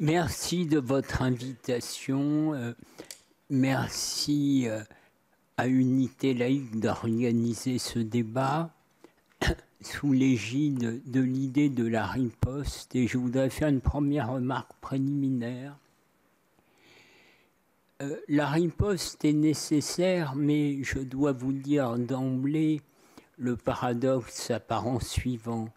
Merci de votre invitation. Merci à Unité laïque d'organiser ce débat sous l'égide de l'idée de la riposte. Et je voudrais faire une première remarque préliminaire. La riposte est nécessaire, mais je dois vous dire d'emblée le paradoxe apparent suivant.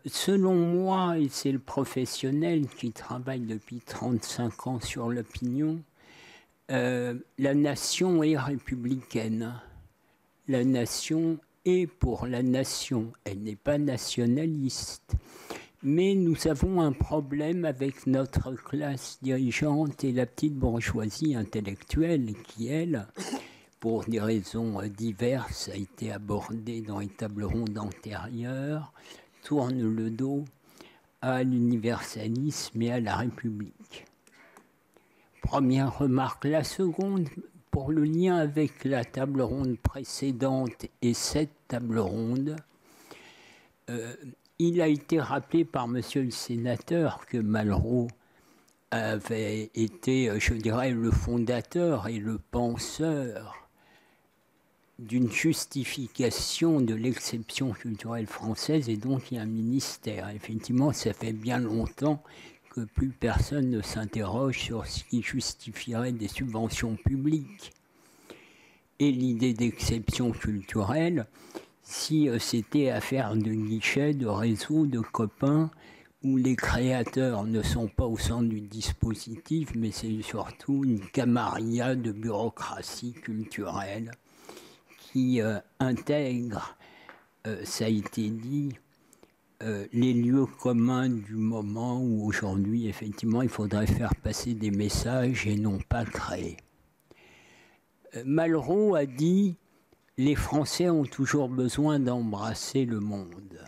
Selon moi, et c'est le professionnel qui travaille depuis 35 ans sur l'opinion, la nation est républicaine. La nation est pour la nation. Elle n'est pas nationaliste. Mais nous avons un problème avec notre classe dirigeante et la petite bourgeoisie intellectuelle qui, elle, pour des raisons diverses, a été abordée dans les tables rondes antérieures, tourne le dos à l'universalisme et à la République. Première remarque. La seconde, pour le lien avec la table ronde précédente et cette table ronde, il a été rappelé par monsieur le sénateur que Malraux avait été, je dirais, le fondateur et le penseur d'une justification de l'exception culturelle française, et donc il y a un ministère. Effectivement, ça fait bien longtemps que plus personne ne s'interroge sur ce qui justifierait des subventions publiques. Et l'idée d'exception culturelle, si c'était affaire de guichet, de réseau, de copains, où les créateurs ne sont pas au centre du dispositif, mais c'est surtout une camarilla de bureaucratie culturelle qui intègre, ça a été dit, les lieux communs du moment où aujourd'hui, effectivement, il faudrait faire passer des messages et non pas créer. Malraux a dit « Les Français ont toujours besoin d'embrasser le monde ».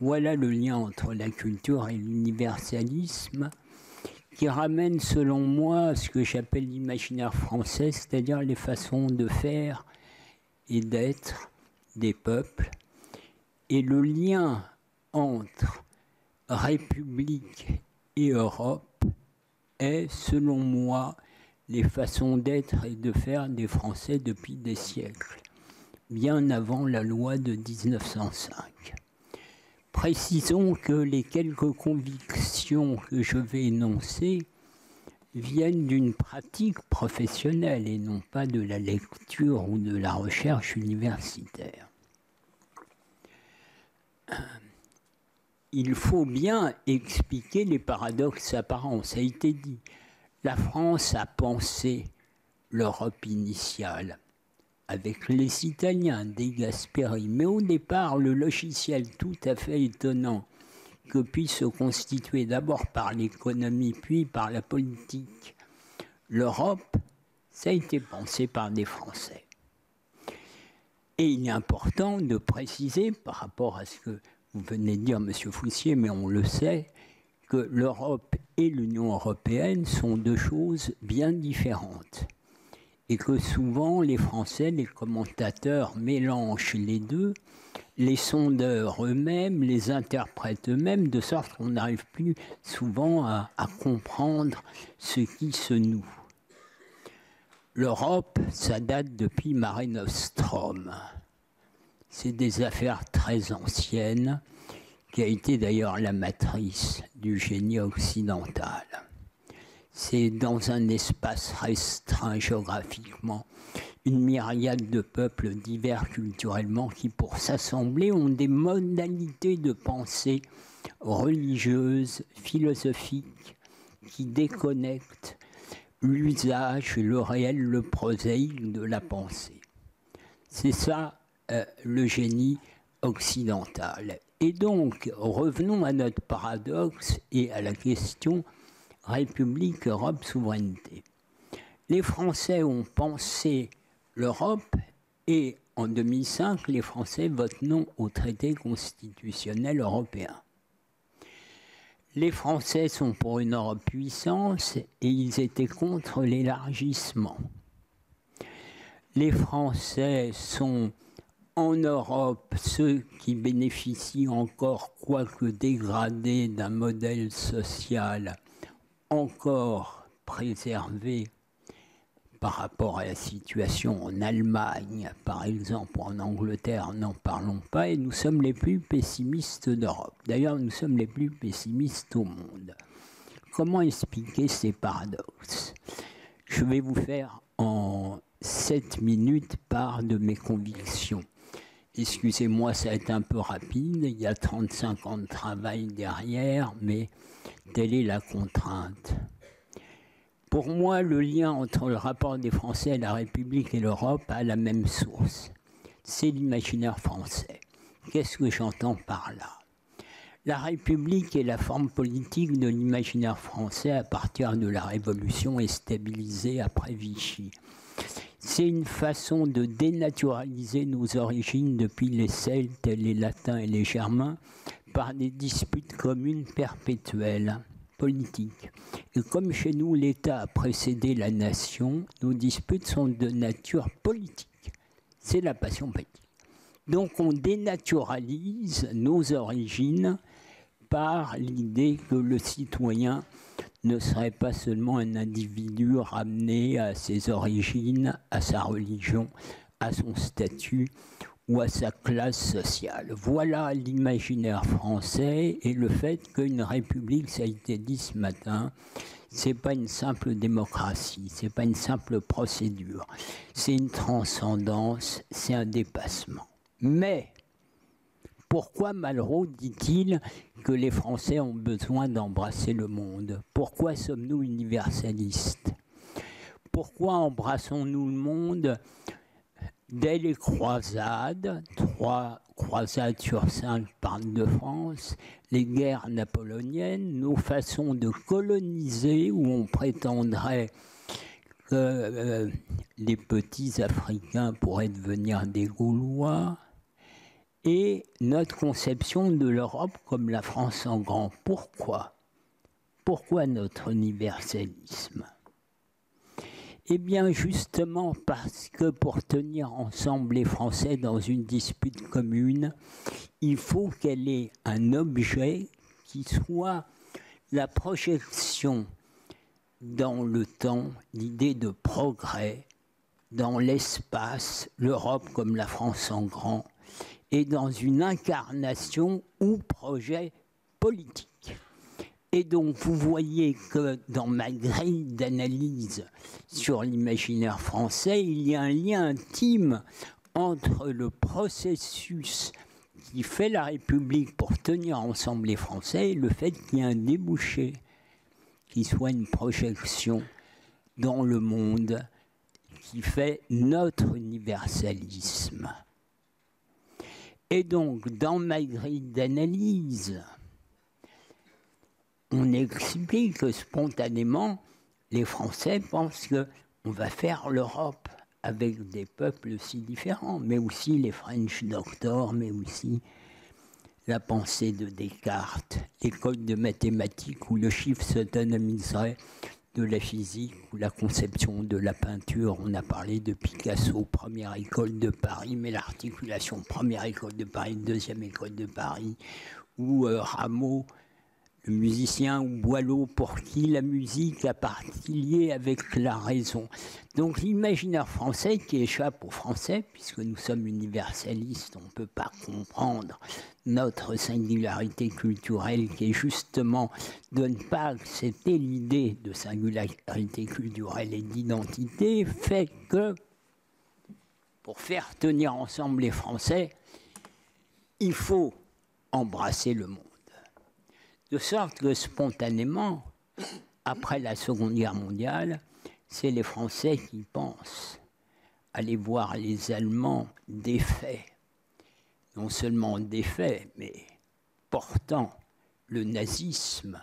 Voilà le lien entre la culture et l'universalisme qui ramène, selon moi, ce que j'appelle l'imaginaire français, c'est-à-dire les façons de faire et d'être des peuples, et le lien entre République et Europe est, selon moi, les façons d'être et de faire des Français depuis des siècles, bien avant la loi de 1905. Précisons que les quelques convictions que je vais énoncer viennent d'une pratique professionnelle et non pas de la lecture ou de la recherche universitaire. Il faut bien expliquer les paradoxes apparents. Ça a été dit. La France a pensé l'Europe initiale avec les Italiens, des Gasperi. Mais au départ, le logiciel tout à fait étonnant que puisse se constituer d'abord par l'économie, puis par la politique, l'Europe, ça a été pensé par des Français. Et il est important de préciser, par rapport à ce que vous venez de dire, M. Foussier, mais on le sait, que l'Europe et l'Union européenne sont deux choses bien différentes. Et que souvent, les Français, les commentateurs mélangent les deux, les sondeurs eux-mêmes, les interprètent eux-mêmes, de sorte qu'on n'arrive plus souvent à comprendre ce qui se noue. L'Europe, ça date depuis Mare Nostrum. C'est des affaires très anciennes, qui a été d'ailleurs la matrice du génie occidental. C'est dans un espace restreint géographiquement, une myriade de peuples divers culturellement qui, pour s'assembler, ont des modalités de pensée religieuses, philosophiques, qui déconnectent l'usage, le réel, le prosaïque de la pensée. C'est ça le génie occidental. Et donc, revenons à notre paradoxe et à la question République, Europe, souveraineté. Les Français ont pensé l'Europe et en 2005, les Français votent non au traité constitutionnel européen. Les Français sont pour une Europe puissance et ils étaient contre l'élargissement. Les Français sont en Europe ceux qui bénéficient encore, quoique dégradés, d'un modèle social encore préservé par rapport à la situation en Allemagne, par exemple, ou en Angleterre, n'en parlons pas, et nous sommes les plus pessimistes d'Europe. D'ailleurs, nous sommes les plus pessimistes au monde. Comment expliquer ces paradoxes? Je vais vous faire en 7 minutes part de mes convictions. Excusez-moi, ça va être un peu rapide, il y a 35 ans de travail derrière, mais telle est la contrainte. Pour moi, le lien entre le rapport des Français à la République et l'Europe a la même source. C'est l'imaginaire français. Qu'est-ce que j'entends par là? La République est la forme politique de l'imaginaire français à partir de la Révolution et stabilisée après Vichy. C'est une façon de dénaturaliser nos origines depuis les Celtes, les Latins et les Germains par des disputes communes perpétuelles. Politique. Et comme chez nous, l'État a précédé la nation, nos disputes sont de nature politique. C'est la passion politique. Donc on dénaturalise nos origines par l'idée que le citoyen ne serait pas seulement un individu ramené à ses origines, à sa religion, à son statut ou à sa classe sociale. Voilà l'imaginaire français et le fait qu'une république, ça a été dit ce matin, c'est pas une simple démocratie, c'est pas une simple procédure, c'est une transcendance, c'est un dépassement. Mais pourquoi Malraux dit-il que les Français ont besoin d'embrasser le monde? Pourquoi sommes-nous universalistes? Pourquoi embrassons-nous le monde? Dès les croisades, 3 croisades sur 5 parlent de France, les guerres napoléoniennes, nos façons de coloniser où on prétendrait que les petits Africains pourraient devenir des Gaulois, et notre conception de l'Europe comme la France en grand. Pourquoi? Pourquoi notre universalisme? Eh bien, justement parce que pour tenir ensemble les Français dans une dispute commune, il faut qu'elle ait un objet qui soit la projection dans le temps, l'idée de progrès, dans l'espace, l'Europe comme la France en grand, et dans une incarnation ou projet politique. Et donc, vous voyez que dans ma grille d'analyse sur l'imaginaire français, il y a un lien intime entre le processus qui fait la République pour tenir ensemble les Français et le fait qu'il y ait un débouché qui soit une projection dans le monde qui fait notre universalisme. Et donc, dans ma grille d'analyse, on explique que spontanément, les Français pensent qu'on va faire l'Europe avec des peuples si différents, mais aussi les French Doctors, mais aussi la pensée de Descartes, l'école de mathématiques où le chiffre s'autonomiserait de la physique ou la conception de la peinture. On a parlé de Picasso, première école de Paris, mais l'articulation première école de Paris, deuxième école de Paris, ou Rameau, le musicien, ou Boileau, pour qui la musique a partie avec la raison. Donc l'imaginaire français qui échappe aux Français, puisque nous sommes universalistes, on ne peut pas comprendre notre singularité culturelle qui est justement de ne pas accepter l'idée de singularité culturelle et d'identité, fait que pour faire tenir ensemble les Français, il faut embrasser le monde. De sorte que spontanément, après la Seconde Guerre mondiale, c'est les Français qui pensent aller voir les Allemands défaits, non seulement défaits, mais portant le nazisme.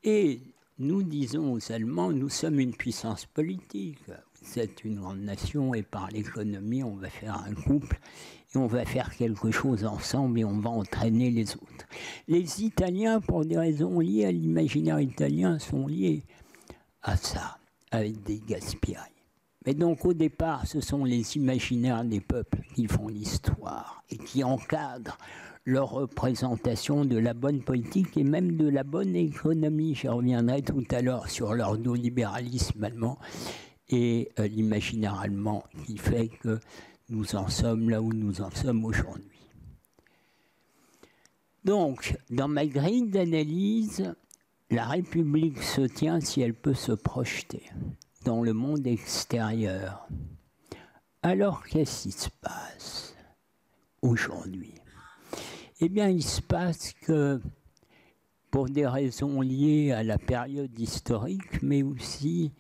Et nous disons aux Allemands, nous sommes une puissance politique, vous êtes une grande nation et par l'économie, on va faire un couple et on va faire quelque chose ensemble et on va entraîner les autres. Les Italiens, pour des raisons liées à l'imaginaire italien, sont liés à ça, avec des gaspillailles. Mais donc au départ, ce sont les imaginaires des peuples qui font l'histoire et qui encadrent leur représentation de la bonne politique et même de la bonne économie. Je reviendrai tout à l'heure sur leur néolibéralisme allemand et l'imaginaire allemand qui fait que nous en sommes là où nous en sommes aujourd'hui. Donc, dans ma grille d'analyse, la République se tient si elle peut se projeter dans le monde extérieur. Alors, qu'est-ce qui se passe aujourd'hui? Eh bien, il se passe que, pour des raisons liées à la période historique, mais aussi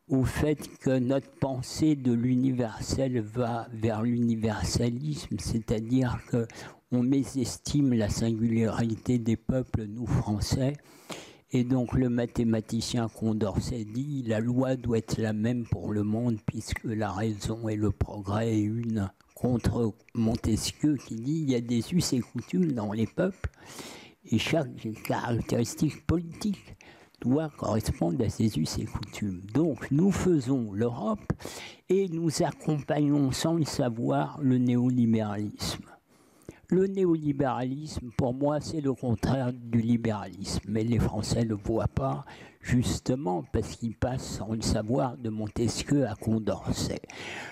au fait que notre pensée de l'universel va vers l'universalisme, c'est-à-dire qu'on mésestime la singularité des peuples, nous Français, et donc le mathématicien Condorcet dit « la loi doit être la même pour le monde puisque la raison et le progrès est une » contre Montesquieu qui dit « il y a des us et coutumes dans les peuples et chaque caractéristique politique doit correspondre à ces us et coutumes. » Donc nous faisons l'Europe et nous accompagnons sans le savoir le néolibéralisme. Le néolibéralisme, pour moi, c'est le contraire du libéralisme. Mais les Français ne le voient pas, justement, parce qu'ils passent, sans le savoir, de Montesquieu à Condorcet.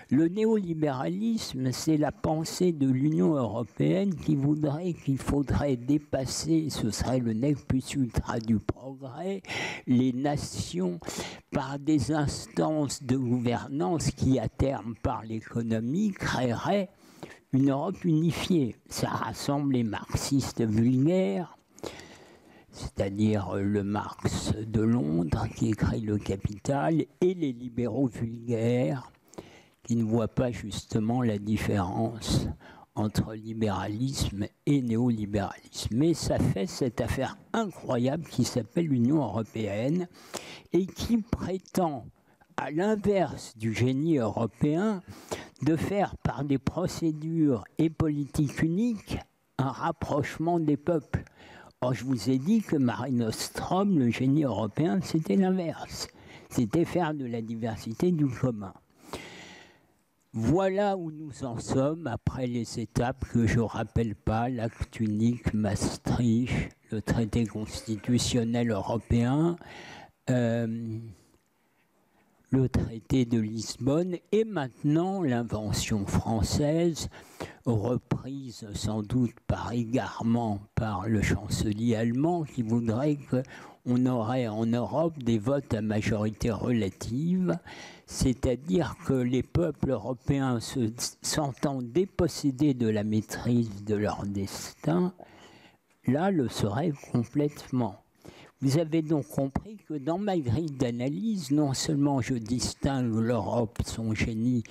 Le néolibéralisme, c'est la pensée de l'Union européenne qui voudrait qu'il faudrait dépasser, ce serait le nec plus ultra du progrès, les nations par des instances de gouvernance qui, à terme, par l'économie, créeraient une Europe unifiée. Ça rassemble les marxistes vulgaires, c'est-à-dire le Marx de Londres qui écrit Le Capital, et les libéraux vulgaires qui ne voient pas justement la différence entre libéralisme et néolibéralisme. Mais ça fait cette affaire incroyable qui s'appelle l'Union européenne et qui prétend, à l'inverse du génie européen, de faire par des procédures et politiques uniques un rapprochement des peuples. Or, je vous ai dit que Mare Nostrum, le génie européen, c'était l'inverse. C'était faire de la diversité du commun. Voilà où nous en sommes après les étapes que je ne rappelle pas, l'acte unique, Maastricht, le traité constitutionnel européen, le traité de Lisbonne et maintenant l'invention française, reprise sans doute par égarement par le chancelier allemand qui voudrait qu'on aurait en Europe des votes à majorité relative, c'est-à-dire que les peuples européens se sentant dépossédés de la maîtrise de leur destin, là le seraient complètement. Vous avez donc compris que dans ma grille d'analyse, non seulement je distingue l'Europe, son génie,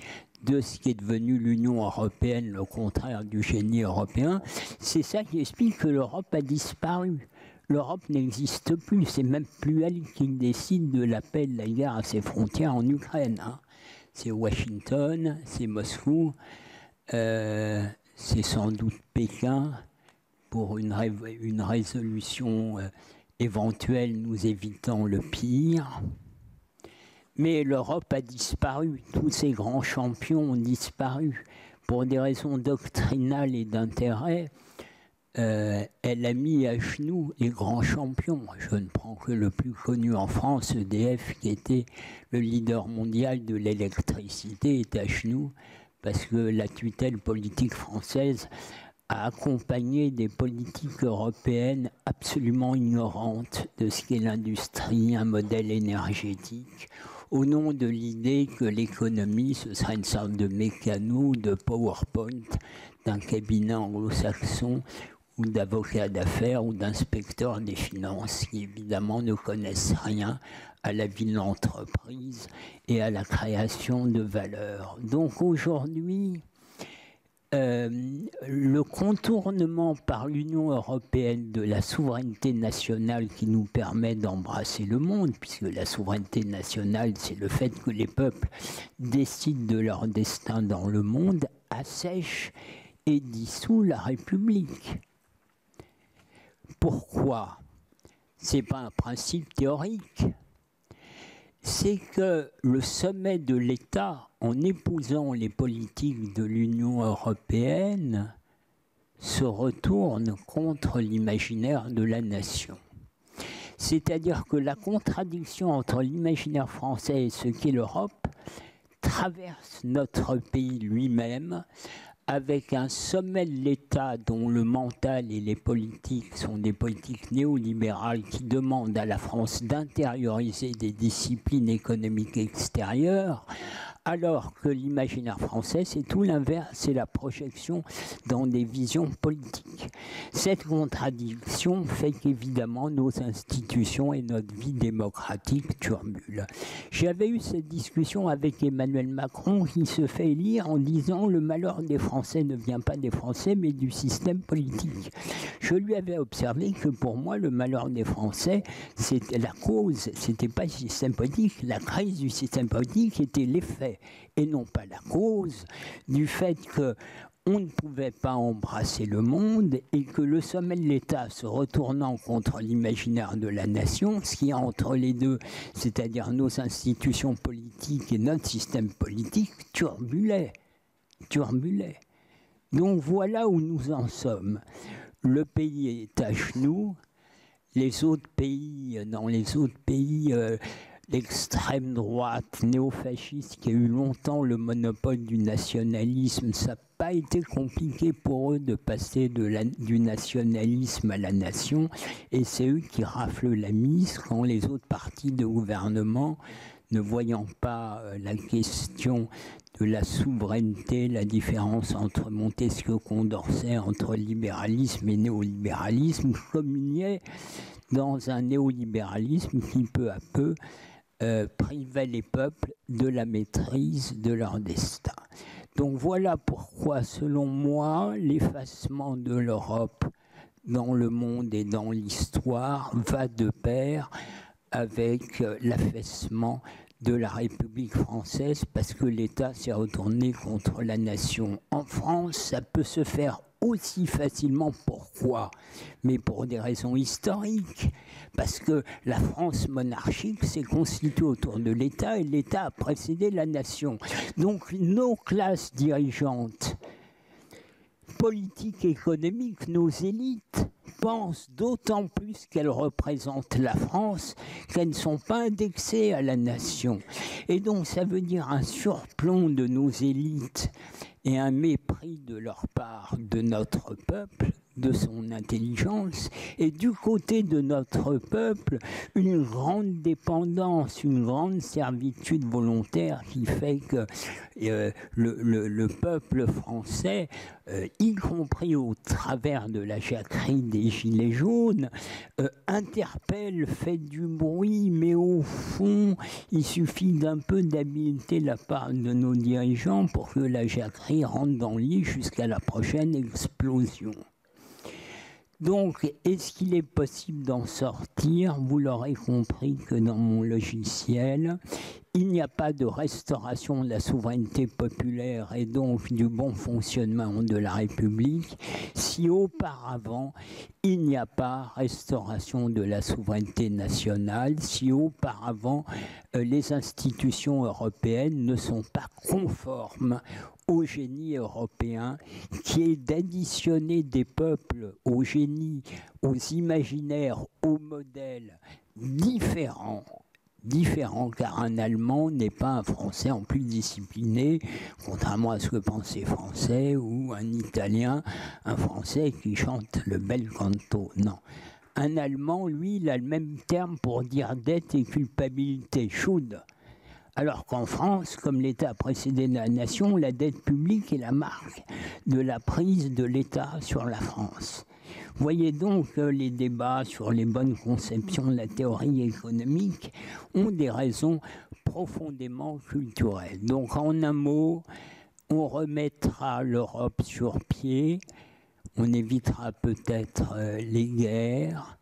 de ce qui est devenu l'Union européenne, le contraire du génie européen, c'est ça qui explique que l'Europe a disparu. L'Europe n'existe plus, c'est même plus elle qui décide de la paix de la guerre à ses frontières en Ukraine. Hein. C'est Washington, c'est Moscou, c'est sans doute Pékin pour une résolution éventuelle nous évitant le pire. Mais l'Europe a disparu, tous ces grands champions ont disparu. Pour des raisons doctrinales et d'intérêt, elle a mis à genoux les grands champions. Je ne prends que le plus connu en France, EDF, qui était le leader mondial de l'électricité, est à genoux, parce que la tutelle politique française a accompagné des politiques européennes absolument ignorantes de ce qu'est l'industrie, un modèle énergétique, au nom de l'idée que l'économie, ce serait une sorte de mécano, de PowerPoint, d'un cabinet anglo-saxon ou d'avocats d'affaires ou d'inspecteurs des finances qui évidemment ne connaissent rien à la vie de l'entreprise et à la création de valeur. Donc aujourd'hui, le contournement par l'Union européenne de la souveraineté nationale qui nous permet d'embrasser le monde, puisque la souveraineté nationale, c'est le fait que les peuples décident de leur destin dans le monde, assèche et dissout la République. Pourquoi? Ce n'est pas un principe théorique. C'est que le sommet de l'État, en épousant les politiques de l'Union européenne, se retourne contre l'imaginaire de la nation. C'est-à-dire que la contradiction entre l'imaginaire français et ce qu'est l'Europe traverse notre pays lui-même, avec un sommet de l'État dont le mental et les politiques sont des politiques néolibérales qui demandent à la France d'intérioriser des disciplines économiques extérieures, alors que l'imaginaire français, c'est tout l'inverse, c'est la projection dans des visions politiques. Cette contradiction fait qu'évidemment nos institutions et notre vie démocratique turbulent. J'avais eu cette discussion avec Emmanuel Macron qui se fait élire en disant « le malheur des Français ne vient pas des Français mais du système politique ». Je lui avais observé que pour moi le malheur des Français, c'était la cause, c'était pas le système politique, la crise du système politique était l'effet et non pas la cause du fait qu'on ne pouvait pas embrasser le monde et que le sommet de l'État se retournant contre l'imaginaire de la nation, ce qui est entre les deux, c'est-à-dire nos institutions politiques et notre système politique, turbulait. Donc voilà où nous en sommes. Le pays est à genoux, les autres pays, dans les autres pays, l'extrême droite néofasciste qui a eu longtemps le monopole du nationalisme, ça n'a pas été compliqué pour eux de passer du nationalisme à la nation, et c'est eux qui raflent la mise quand les autres partis de gouvernement, ne voyant pas la question de la souveraineté, la différence entre Montesquieu, Condorcet, entre libéralisme et néolibéralisme, communiaient dans un néolibéralisme qui peu à peu privait les peuples de la maîtrise de leur destin. Donc voilà pourquoi, selon moi, l'effacement de l'Europe dans le monde et dans l'histoire va de pair avec l'affaissement de la République française, parce que l'État s'est retourné contre la nation. En France, ça peut se faire aussi facilement. Pourquoi? Mais pour des raisons historiques. Parce que la France monarchique s'est constituée autour de l'État et l'État a précédé la nation. Donc nos classes dirigeantes, politiques, économiques, nos élites, pensent d'autant plus qu'elles représentent la France qu'elles ne sont pas indexées à la nation. Et donc ça veut dire un surplomb de nos élites et un mépris de leur part de notre peuple, de son intelligence, et du côté de notre peuple, une grande dépendance, une grande servitude volontaire qui fait que le peuple français, y compris au travers de la jacquerie des Gilets jaunes, interpelle, fait du bruit, mais au fond, il suffit d'un peu d'habileté de la part de nos dirigeants pour que la jacquerie rentre dans le lit jusqu'à la prochaine explosion. Donc, est-ce qu'il est possible d'en sortir? Vous l'aurez compris que dans mon logiciel, il n'y a pas de restauration de la souveraineté populaire et donc du bon fonctionnement de la République si auparavant il n'y a pas restauration de la souveraineté nationale, si auparavant les institutions européennes ne sont pas conformes au génie européen, qui est d'additionner des peuples au génie, aux imaginaires, aux modèles différents, car un Allemand n'est pas un Français en plus discipliné, contrairement à ce que pensent les Français, ou un Italien, un Français qui chante le bel canto. Non. Un Allemand, lui, il a le même terme pour dire dette et culpabilité, Schuld. Alors qu'en France, comme l'État a précédé la nation, la dette publique est la marque de la prise de l'État sur la France. Vous voyez donc que les débats sur les bonnes conceptions de la théorie économique ont des raisons profondément culturelles. Donc en un mot, on remettra l'Europe sur pied, on évitera peut-être les guerres,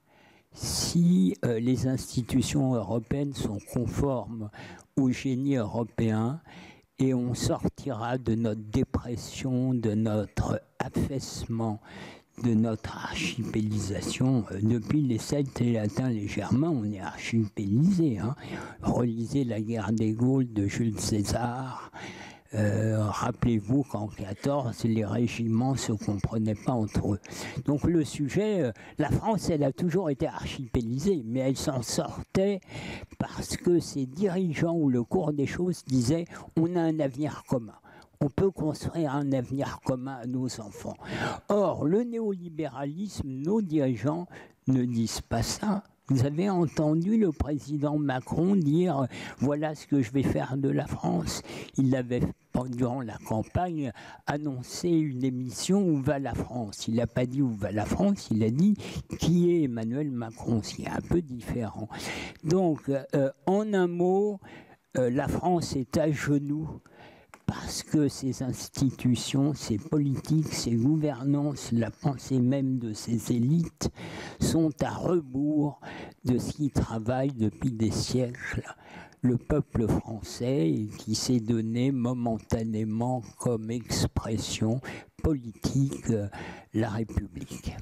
si les institutions européennes sont conformes au génie européen, et on sortira de notre dépression, de notre affaissement, de notre archipélisation. Depuis les Celtes, les Latins, les Germains, on est archipélisés. Relisez La guerre des Gaules de Jules César. Rappelez-vous qu'en 14, les régiments ne se comprenaient pas entre eux. Donc le sujet, la France, elle a toujours été archipélisée, mais elle s'en sortait parce que ses dirigeants ou le cours des choses disaient on a un avenir commun. On peut construire un avenir commun à nos enfants. Or, le néolibéralisme, nos dirigeants ne disent pas ça. Vous avez entendu le président Macron dire « Voilà ce que je vais faire de la France ». Il avait, durant la campagne, annoncé une émission « Où va la France ?» Il n'a pas dit « Où va la France ?» Il a dit « Qui est Emmanuel Macron ?» Ce qui est un peu différent. Donc, en un mot, la France est à genoux parce que ces institutions, ces politiques, ces gouvernances, la pensée même de ces élites sont à rebours de ce qui travaille depuis des siècles le peuple français et qui s'est donné momentanément comme expression politique la République.